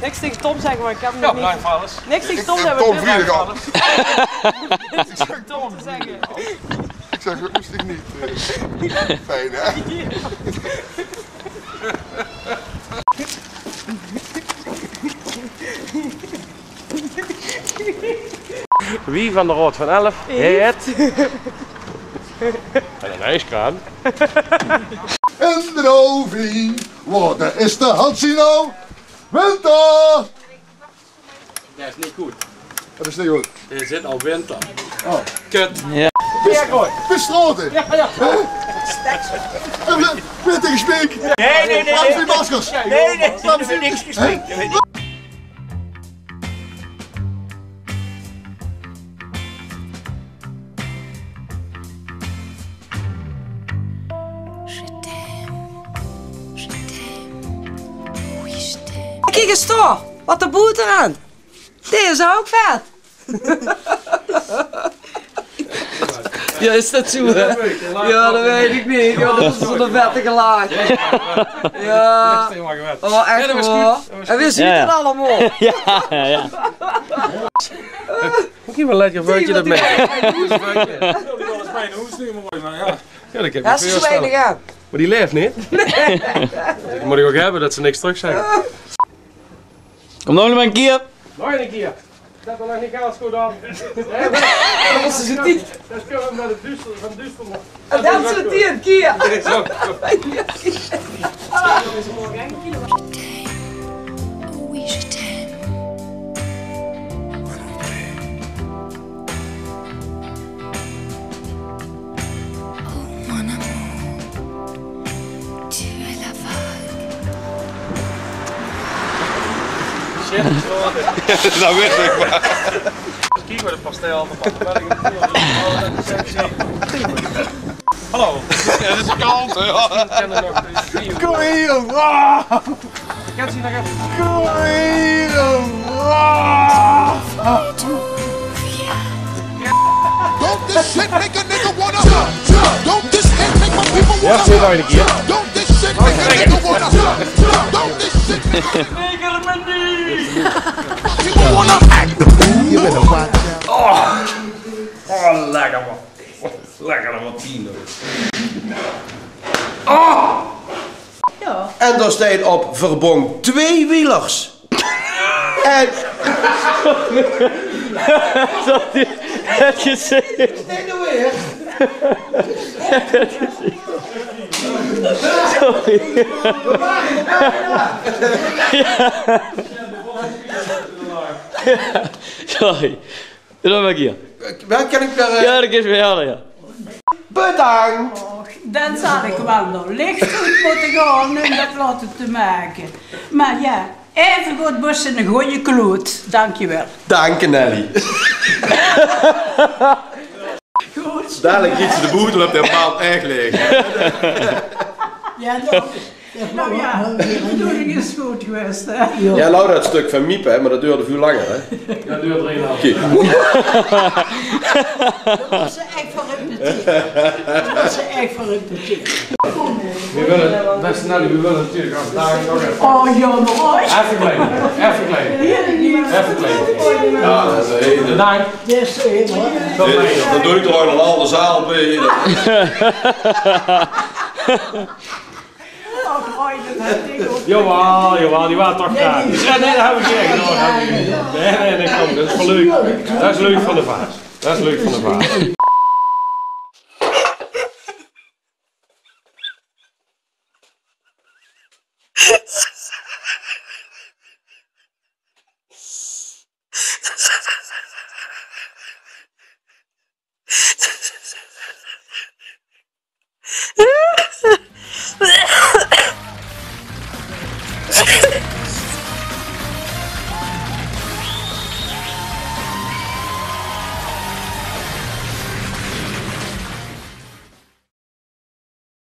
Niks tegen Tom zeggen, maar ik heb hem nog niet. Blijfvallers. Niks tegen Tom hebben. Tom Viergang. Niks tegen Tom te zeggen. Ik zeg, dat moest ik niet. Fijn, hè? Wie van de Rood van 11 heet? En een ijskraan. En Rovi, wat is de Hansino? Winter! Dat is niet goed. Dat is niet goed. Je zit al winter. Oh. Kut. Ja. Visstraten! Ja, ja. Weer tegen Speek! Nee. Laat die maskers! Nee, dat is niks gesprek. Kijk eens toch, wat de boet eraan. Deze is ook vet. Ja, is dat zo? Ja, dat weet ik niet. Ja, dat is zo'n vettige laag. Ja. Oh, echt hoor. En we zien het allemaal. Ja. Ik heb wel lekker vuurtje dat mee. Dat Ja, dat heb is ik zo veel weinig aan. Maar die leeft niet. Dat moet ik ook hebben dat ze niks terug zeggen. Kom nog maar een keer. Nog een keer. Zet er nog niet alles goed af. Dat is het niet. Dat kunnen we naar de duister van Duisterland. En dan zit hij een keer. Zo. Dat wist ik maar. Kijk waar de pastel hallo. Ja, dat is koud, hè? Kom hier, jongen! Ik heb ze nog even. Kom hier, jongen! Don't this shit make a nigga wanna Don't this shit make my people wanna Ja, zie nog een keer. Don't this shit make a nigga wanna Don't this shit make people wanna act the fool. Je bent een kwaad. Oh, lekker man. Lekker man, 10. Oh! Ja. En daar staat op verbond 2 wielers. En... Het gezicht. Nee, nou weer. Het gezicht. Sorry. Sorry. Dan ben ik hier. Waar kan ik daar... Ja, dat is weer helder, ja. Bedankt. Dan zal ik wel nog licht goed moeten gaan om dat laten te maken. Maar ja, even goed bussen een goede kloot. Dankjewel. Dank je, Nelly. Goed. Dadelijk giet ze de boetel op de paal echt leeg. Ja, nou ja, de bedoeling is goed geweest, hè? Ja, nou dat stuk van Miep, hè, maar dat duurde veel langer, hè. Ja, dat duurt 3,5. Dat was ze echt verrupt. Dat was ze echt verrupt. We willen, beste Nelly, we willen natuurlijk als dagen nog even. Oh, jammer hoor. Even kleden, even kleden. Even kleden. Ja, dat is een hele... Bedankt. Yes, helemaal. Dat doe ik toch nog al de zaal bij. Jawel, die waren toch graag. Ja, nee, dat heb ik gezegd. Nee, kom, dat is wel leuk. Dat is leuk van de vaas. Dat is leuk van de vaas.